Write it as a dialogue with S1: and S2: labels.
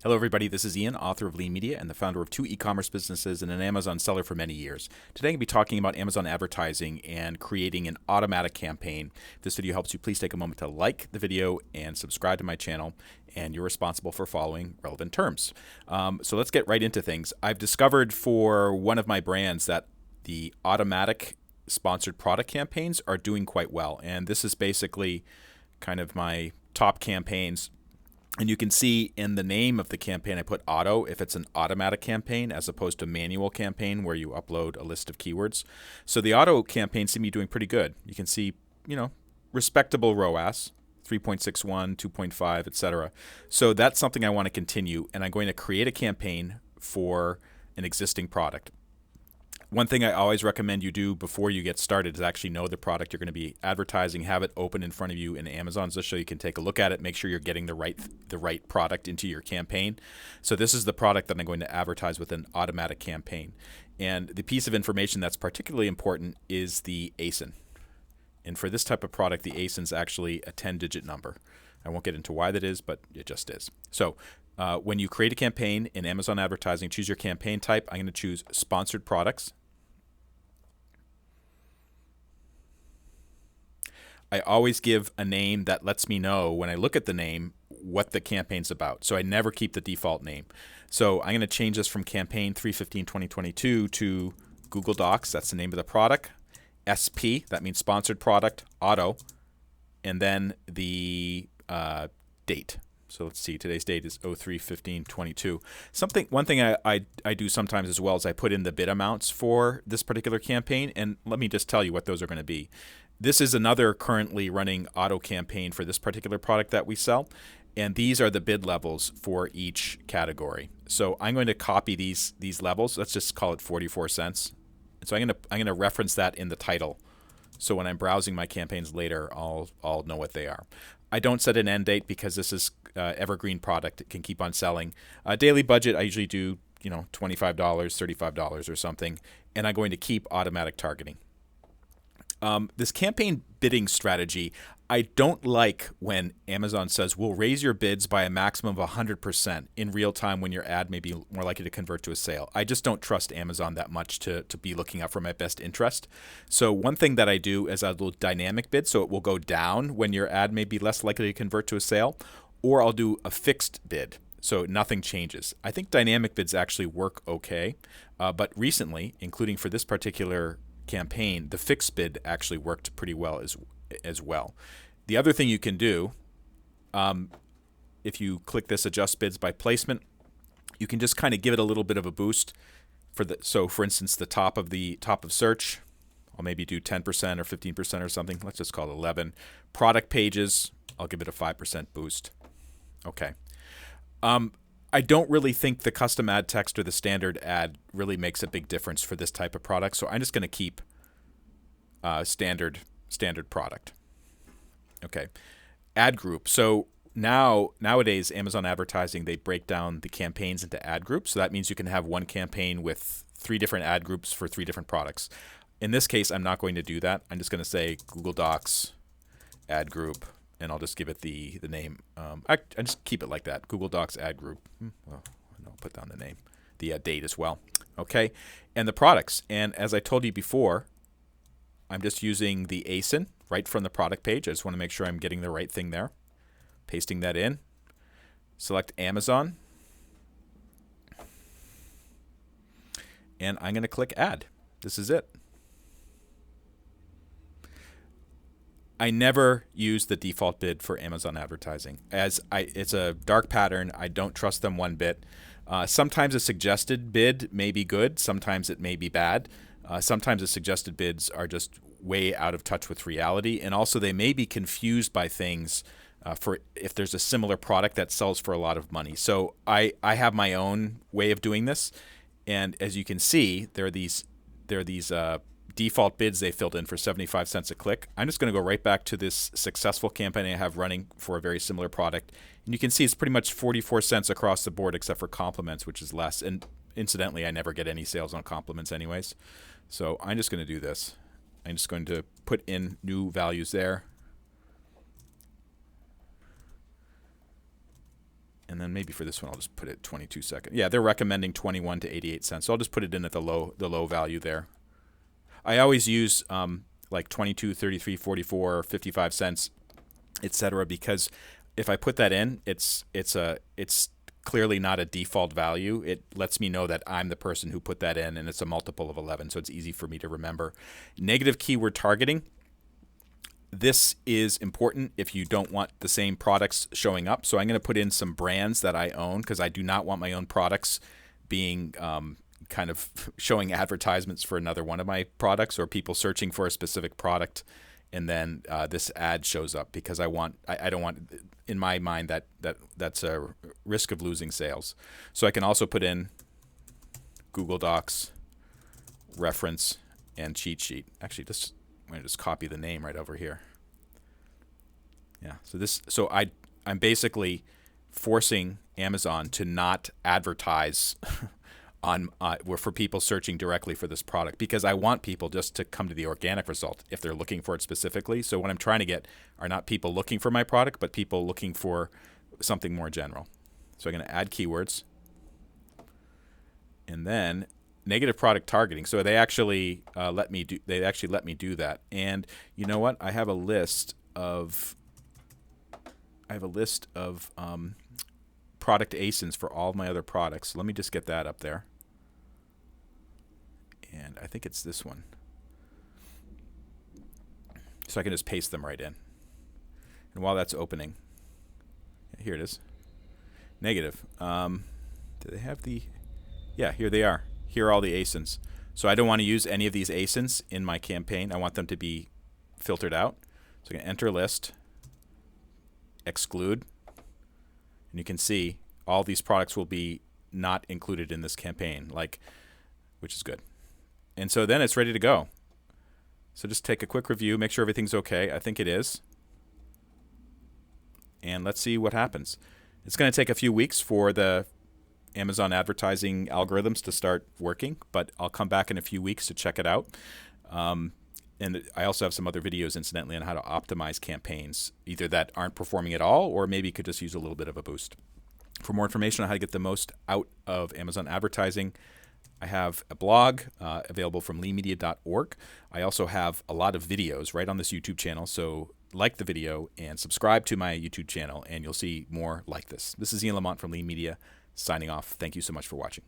S1: Hello, everybody. This is Ian, author of Lean Media and the founder of two e-commerce businesses and an Amazon seller for many years. Today, I'm going to be talking about Amazon advertising and creating an automatic campaign. If this video helps you, please take a moment to like the video and subscribe to my channel, and you're responsible for following relevant terms. So let's get right into things. I've discovered for one of my brands that the automatic sponsored product campaigns are doing quite well, and this is basically kind of my top campaigns. And you can see in the name of the campaign, I put auto if it's an automatic campaign as opposed to manual campaign where you upload a list of keywords. So the auto campaign seem to be doing pretty good. You can see, respectable ROAS, 3.61, 2.5, etc. So that's something I want to continue, and I'm going to create a campaign for an existing product. One thing I always recommend you do before you get started is actually know the product you're going to be advertising, have it open in front of you in Amazon just so you can take a look at it, make sure you're getting the right product into your campaign. So this is the product that I'm going to advertise with an automatic campaign. And the piece of information that's particularly important is the ASIN. And for this type of product, the ASIN is actually a 10-digit number. I won't get into why that is, but it just is. So when you create a campaign in Amazon advertising, choose your campaign type. I'm going to choose sponsored products. I always give a name that lets me know when I look at the name what the campaign's about. So I never keep the default name. So I'm going to change this from campaign 3/15/2022 to Google Docs. That's the name of the product. SP, that means sponsored product, auto, and then the date. So let's see, today's date is 03/15/22. One thing I do sometimes as well is I put in the bid amounts for this particular campaign, and let me just tell you what those are going to be. This is another currently running auto campaign for this particular product that we sell, and these are the bid levels for each category. So I'm going to copy these levels. Let's just call it 44 cents. And so I'm going to reference that in the title. So when I'm browsing my campaigns later, I'll know what they are. I don't set an end date because this is evergreen product. It can keep on selling. Daily budget, I usually do $25, $35 or something, and I'm going to keep automatic targeting. This campaign bidding strategy, I don't like when Amazon says we'll raise your bids by a maximum of 100% in real time when your ad may be more likely to convert to a sale. I just don't trust Amazon that much to be looking out for my best interest. So one thing that I do is I'll do dynamic bid, so it will go down when your ad may be less likely to convert to a sale, or I'll do a fixed bid. So nothing changes. I think dynamic bids actually work okay, but recently, including for this particular campaign, the fixed bid actually worked pretty well as well. The other thing you can do, if you click this adjust bids by placement, you can just kind of give it a little bit of a boost. So for instance, the top of search, I'll maybe do 10% or 15% or something. Let's just call it 11. Product pages, I'll give it a 5% boost. Okay. I don't really think the custom ad text or the standard ad really makes a big difference for this type of product, so I'm just going to keep standard product. Okay, ad group. So nowadays, Amazon advertising, they break down the campaigns into ad groups. So that means you can have one campaign with 3 different ad groups for 3 different products. In this case, I'm not going to do that. I'm just going to say Google Docs ad group, and I'll just give it the name. I just keep it like that. Google Docs ad group. Well, I'll put down the name, the date as well. Okay, and the products. And as I told you before, I'm just using the ASIN right from the product page. I just want to make sure I'm getting the right thing there. Pasting that in. Select Amazon. And I'm going to click add. This is it. I never use the default bid for Amazon advertising. It's a dark pattern. I don't trust them one bit. Sometimes a suggested bid may be good. Sometimes it may be bad. Sometimes the suggested bids are just way out of touch with reality. And also they may be confused by things for if there's a similar product that sells for a lot of money. So I have my own way of doing this. And as you can see, there are these default bids they filled in for 75 cents a click. I'm just going to go right back to this successful campaign I have running for a very similar product. And you can see it's pretty much 44 cents across the board except for compliments, which is less. And incidentally, I never get any sales on compliments anyways. So I'm just going to do this. I'm just going to put in new values there. And then maybe for this one, I'll just put it 22 seconds. Yeah, they're recommending 21 to 88 cents. So I'll just put it in at the low value there. I always use like 22, 33, 44, 55 cents, etc. because if I put that in, it's clearly not a default value. It lets me know that I'm the person who put that in, and it's a multiple of 11, so it's easy for me to remember. Negative keyword targeting. This is important if you don't want the same products showing up. So I'm going to put in some brands that I own because I do not want my own products being kind of showing advertisements for another one of my products, or people searching for a specific product and then this ad shows up, because I don't want, in my mind, that's a risk of losing sales. So I can also put in Google Docs, reference, and cheat sheet. Actually, I'm going to just copy the name right over here. Yeah, so I'm basically forcing Amazon to not advertise on for people searching directly for this product, because I want people just to come to the organic result if they're looking for it specifically. So what I'm trying to get are not people looking for my product, but people looking for something more general. So I'm going to add keywords, and then negative product targeting. So they actually let me do that. And you know what? I have a list of product ASINs for all of my other products. Let me just get that up there. And I think it's this one. So I can just paste them right in. And while that's opening, here it is. Negative. Do they have the? Yeah, here they are. Here are all the ASINs. So I don't want to use any of these ASINs in my campaign. I want them to be filtered out. So I can enter list, exclude, and you can see all these products will be not included in this campaign, which is good. And so then it's ready to go. So just take a quick review, make sure everything's okay. I think it is. And let's see what happens. It's going to take a few weeks for the Amazon advertising algorithms to start working, but I'll come back in a few weeks to check it out. And I also have some other videos, incidentally, on how to optimize campaigns, either that aren't performing at all, or maybe could just use a little bit of a boost. For more information on how to get the most out of Amazon advertising, I have a blog available from leemedia.org. I also have a lot of videos right on this YouTube channel, so like the video and subscribe to my YouTube channel, and you'll see more like this. This is Ian Lamont from Lee Media, signing off. Thank you so much for watching.